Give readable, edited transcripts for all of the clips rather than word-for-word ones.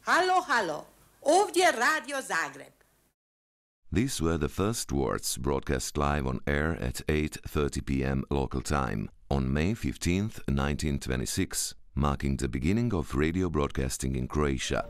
Halo, halo, ovdje Radio Zagreb. These were the first words broadcast live on air at 8:30 p.m. local time on May 15th, 1926, marking the beginning of radio broadcasting in Croatia.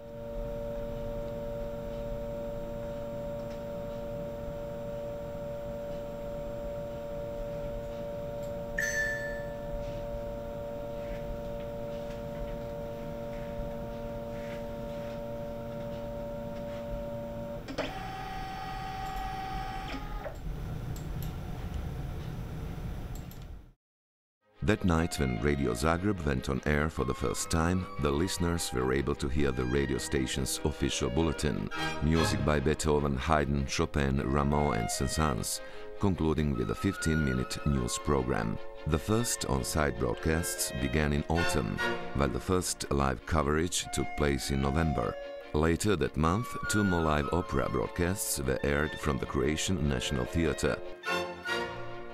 That night, when Radio Zagreb went on air for the first time, the listeners were able to hear the radio station's official bulletin. Music by Beethoven, Haydn, Chopin, Rameau and Saint-Saëns, concluding with a 15-minute news program. The first on-site broadcasts began in autumn, while the first live coverage took place in November. Later that month, 2 more live opera broadcasts were aired from the Croatian National Theatre.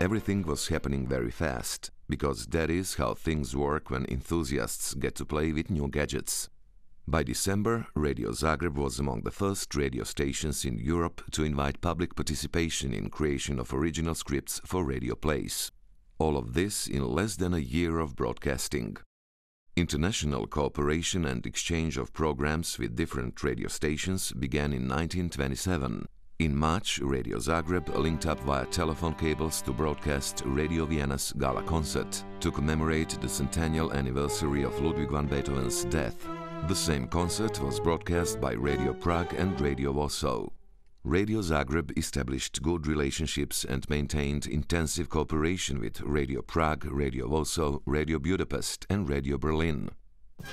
Everything was happening very fast, because that is how things work when enthusiasts get to play with new gadgets. By December, Radio Zagreb was among the first radio stations in Europe to invite public participation in creation of original scripts for radio plays. All of this in less than a year of broadcasting. International cooperation and exchange of programs with different radio stations began in 1927. In March, Radio Zagreb linked up via telephone cables to broadcast Radio Vienna's gala concert to commemorate the centennial anniversary of Ludwig van Beethoven's death. The same concert was broadcast by Radio Prague and Radio Warsaw. Radio Zagreb established good relationships and maintained intensive cooperation with Radio Prague, Radio Warsaw, Radio Budapest and Radio Berlin.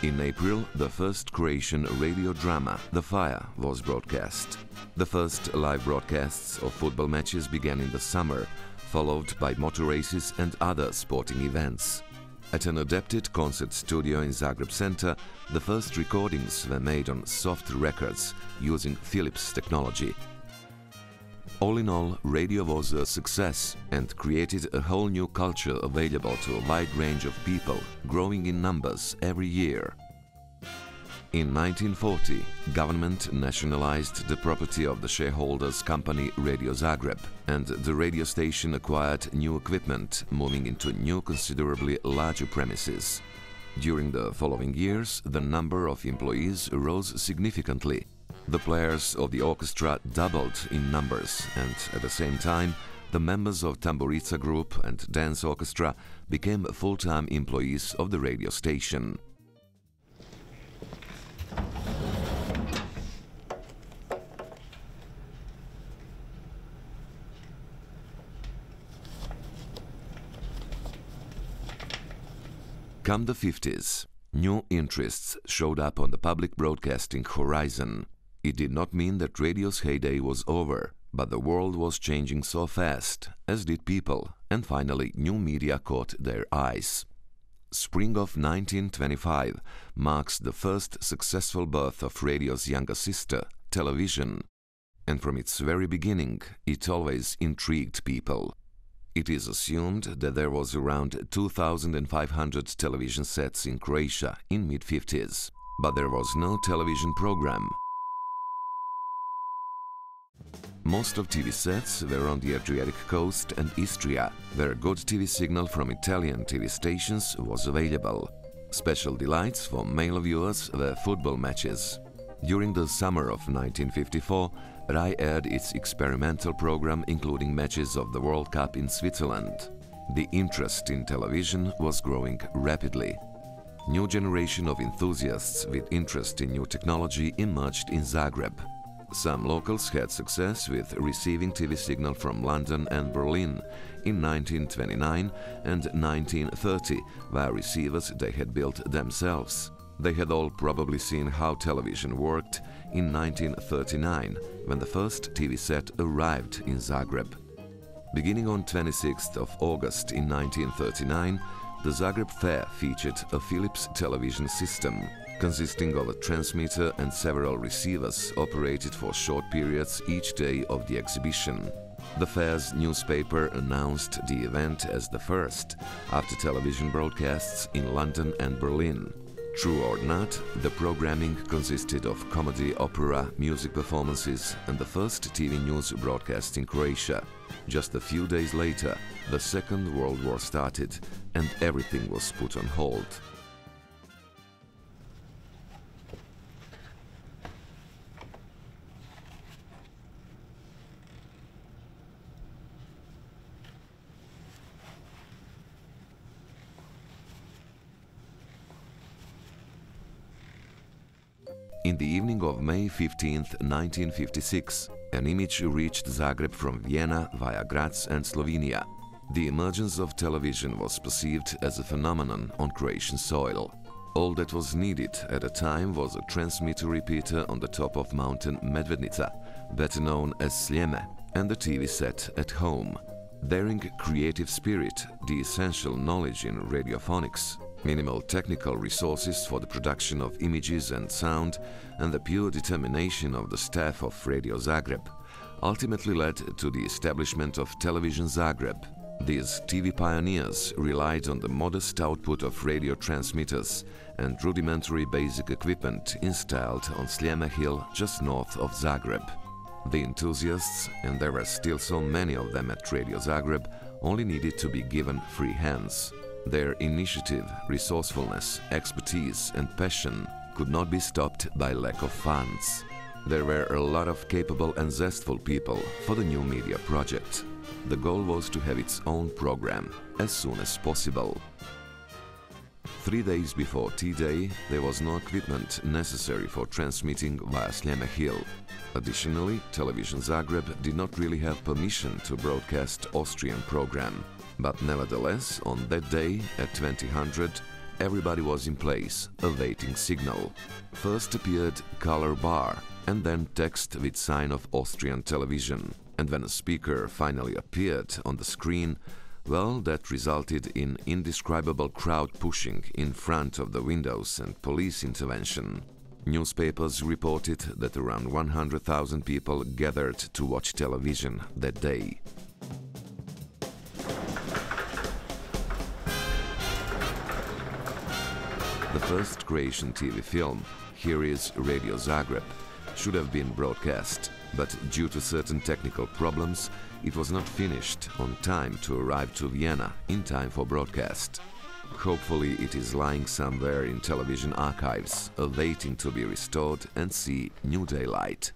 In April, the first Croatian radio drama, The Fire, was broadcast. The first live broadcasts of football matches began in the summer, followed by motor races and other sporting events. At an adapted concert studio in Zagreb Center, the first recordings were made on soft records using Philips technology. All in all, radio was a success and created a whole new culture available to a wide range of people, growing in numbers every year. In 1940, government nationalized the property of the shareholders' company Radio Zagreb, and the radio station acquired new equipment, moving into new considerably larger premises. During the following years, the number of employees rose significantly. The players of the orchestra doubled in numbers, and at the same time, the members of Tamburica Group and Dance Orchestra became full-time employees of the radio station. Come the 50s, new interests showed up on the public broadcasting horizon. It did not mean that radio's heyday was over, but the world was changing so fast, as did people, and finally new media caught their eyes. Spring of 1925 marks the first successful birth of radio's younger sister, television. And from its very beginning, it always intrigued people. It is assumed that there was around 2,500 television sets in Croatia in mid-50s, but there was no television program. Most of TV sets were on the Adriatic coast and Istria, where a good TV signal from Italian TV stations was available. Special delights for male viewers were football matches. During the summer of 1954, RAI aired its experimental program including matches of the World Cup in Switzerland. The interest in television was growing rapidly. New generation of enthusiasts with interest in new technology emerged in Zagreb. Some locals had success with receiving TV signal from London and Berlin in 1929 and 1930 via receivers they had built themselves. They had all probably seen how television worked in 1939, when the first TV set arrived in Zagreb. Beginning on 26th of August in 1939, the Zagreb Fair featured a Philips television system, consisting of a transmitter and several receivers operated for short periods each day of the exhibition. The fair's newspaper announced the event as the first, after television broadcasts in London and Berlin. True or not, the programming consisted of comedy, opera, music performances and the first TV news broadcast in Croatia. Just a few days later, the Second World War started and everything was put on hold. In the evening of May 15, 1956, an image reached Zagreb from Vienna via Graz and Slovenia. The emergence of television was perceived as a phenomenon on Croatian soil. All that was needed at the time was a transmitter repeater on the top of mountain Medvednica, better known as Sljeme, and the TV set at home. Daring creative spirit, the essential knowledge in radiophonics, minimal technical resources for the production of images and sound, and the pure determination of the staff of Radio Zagreb ultimately led to the establishment of Television Zagreb. These TV pioneers relied on the modest output of radio transmitters and rudimentary basic equipment installed on Sljeme Hill just north of Zagreb. The enthusiasts, and there were still so many of them at Radio Zagreb, only needed to be given free hands. Their initiative, resourcefulness, expertise and passion could not be stopped by lack of funds. There were a lot of capable and zestful people for the new media project. The goal was to have its own program as soon as possible. 3 days before T-Day, there was no equipment necessary for transmitting via Sljeme Hill. Additionally, Television Zagreb did not really have permission to broadcast Austrian program. But nevertheless, on that day, at 2000, everybody was in place, awaiting signal. First appeared color bar, and then text with sign of Austrian television. And when a speaker finally appeared on the screen, well, that resulted in indescribable crowd pushing in front of the windows and police intervention. Newspapers reported that around 100,000 people gathered to watch television that day. The first Croatian TV film, Here is Radio Zagreb, should have been broadcast, but due to certain technical problems, it was not finished on time to arrive to Vienna in time for broadcast. Hopefully it is lying somewhere in television archives, awaiting to be restored and see new daylight.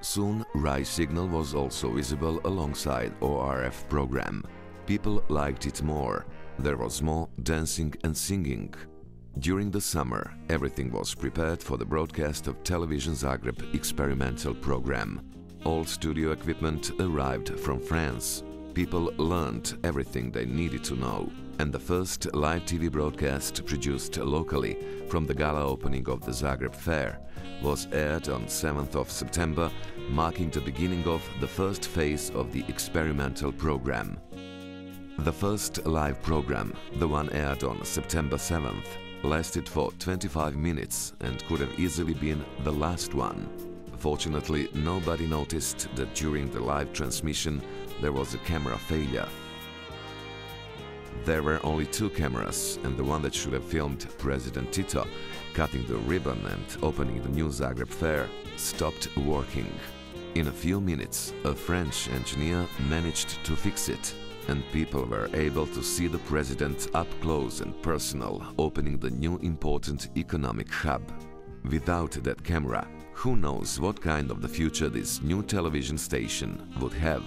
Soon, Rai signal was also visible alongside ORF program. People liked it more. There was more dancing and singing. During the summer, everything was prepared for the broadcast of Television Zagreb experimental program. All studio equipment arrived from France. People learned everything they needed to know, and the first live TV broadcast produced locally from the gala opening of the Zagreb Fair was aired on 7th of September, marking the beginning of the first phase of the experimental program. The first live program, the one aired on September 7th, lasted for 25 minutes and could have easily been the last one. Fortunately, nobody noticed that during the live transmission there was a camera failure. There were only 2 cameras, and the one that should have filmed President Tito cutting the ribbon and opening the new Zagreb Fair stopped working. In a few minutes, a French engineer managed to fix it, and people were able to see the president up close and personal, opening the new important economic hub. Without that camera, who knows what kind of the future this new television station would have.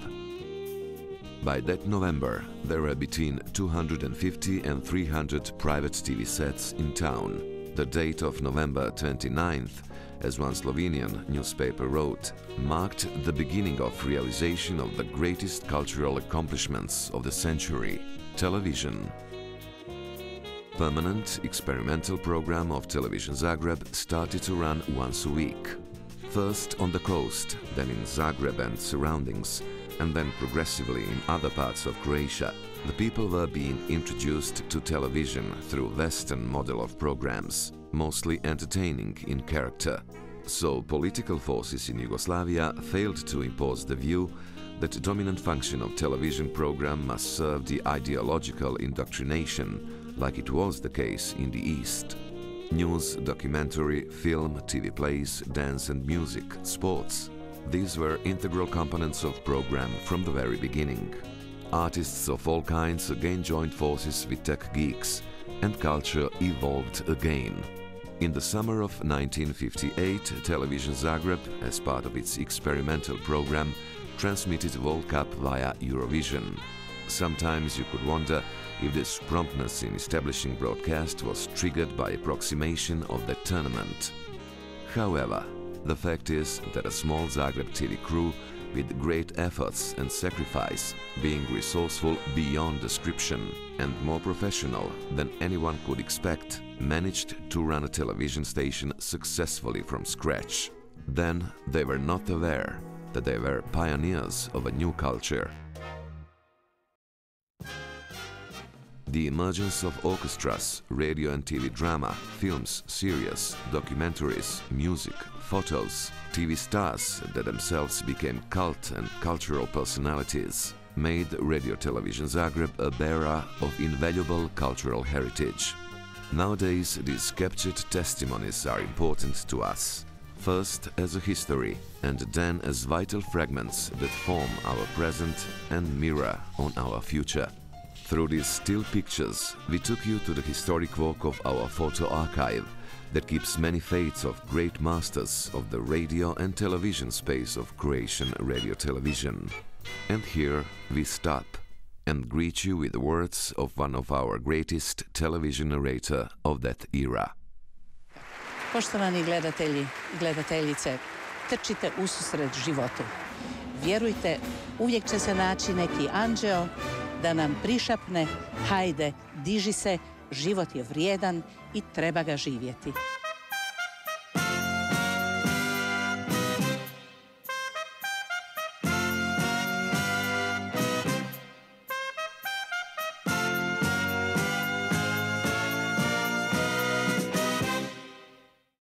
By that November, there were between 250 and 300 private TV sets in town. The date of November 29th, as one Slovenian newspaper wrote, marked the beginning of realization of the greatest cultural accomplishments of the century, television. Permanent experimental program of Television Zagreb started to run once a week. First on the coast, then in Zagreb and surroundings, and then progressively in other parts of Croatia. The people were being introduced to television through Western model of programs, mostly entertaining in character. So political forces in Yugoslavia failed to impose the view that the dominant function of television program must serve the ideological indoctrination, like it was the case in the East. News, documentary, film, TV plays, dance and music, sports. These were integral components of program from the very beginning. Artists of all kinds again joined forces with tech geeks, and culture evolved again. In the summer of 1958, Television Zagreb, as part of its experimental program, transmitted World Cup via Eurovision. Sometimes you could wonder if this promptness in establishing broadcast was triggered by approximation of the tournament. However, the fact is that a small Zagreb TV crew with great efforts and sacrifice, being resourceful beyond description and more professional than anyone could expect, managed to run a television station successfully from scratch. Then they were not aware that they were pioneers of a new culture. The emergence of orchestras, radio and TV drama, films, series, documentaries, music, photos, TV stars that themselves became cult and cultural personalities made RadioTelevision Zagreb a bearer of invaluable cultural heritage. Nowadays, these captured testimonies are important to us. First as a history, and then as vital fragments that form our present and mirror on our future. Through these still pictures, we took you to the historic walk of our photo archive that keeps many fates of great masters of the radio and television space of Croatian radio television. And here we stop and greet you with the words of one of our greatest television narrator of that era. Poštovani gledatelji i gledateljice, trčite ususret životu. Vjerujte, uvijek će se naći neki anđeo da nam prišapne: hajde, diži se, život je vrijedan i treba ga živjeti.